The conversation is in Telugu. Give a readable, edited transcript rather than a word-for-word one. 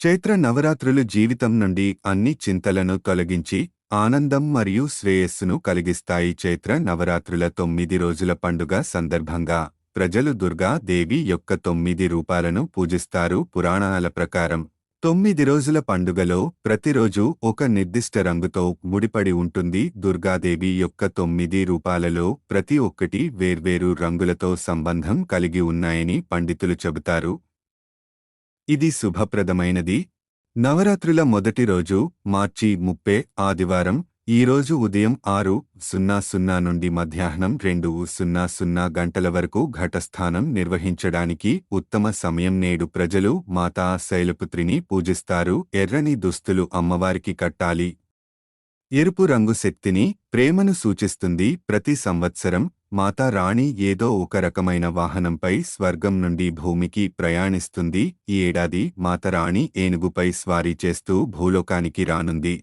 చైత్ర నవరాత్రులు జీవితం నుండి అన్ని చింతలను తొలగించి ఆనందం మరియు శ్రేయస్సును కలిగిస్తాయి. చైత్ర నవరాత్రుల 9 రోజుల పండుగ సందర్భంగా ప్రజలు దుర్గా దేవి యొక్క 9 రూపాలను పూజిస్తారు. పురాణాల ప్రకారం 9 రోజుల పండుగలో ప్రతిరోజు ఒక నిర్దిష్ట రంగుతో ముడిపడి ఉంటుంది. దుర్గాదేవి యొక్క 9 రూపాలలో ప్రతి ఒక్కటి వేర్వేరు రంగులతో సంబంధం కలిగి ఉన్నాయని పండితులు చెబుతారు. ఇది శుభప్రదమైనది. నవరాత్రుల మొదటి రోజు మార్చి 30 ఆదివారం. ఈ రోజు ఉదయం 6:00 నుండి మధ్యాహ్నం 2:00 గంటల వరకు ఘటస్థానం నిర్వహించడానికి ఉత్తమ సమయం. నేడు ప్రజలు మాతా శైలపుత్రిని పూజిస్తారు. ఎర్రని దుస్తులు అమ్మవారికి కట్టాలి. ఎరుపు రంగు శక్తిని, ప్రేమను సూచిస్తుంది. ప్రతి సంవత్సరం మాతా రాణి ఏదో ఒక రకమైన వాహనంపై స్వర్గం నుండి భూమికి ప్రయాణిస్తుంది. ఈ ఏడాది మాతారాణి ఏనుగుపై స్వారీ చేస్తూ భూలోకానికి రానుంది.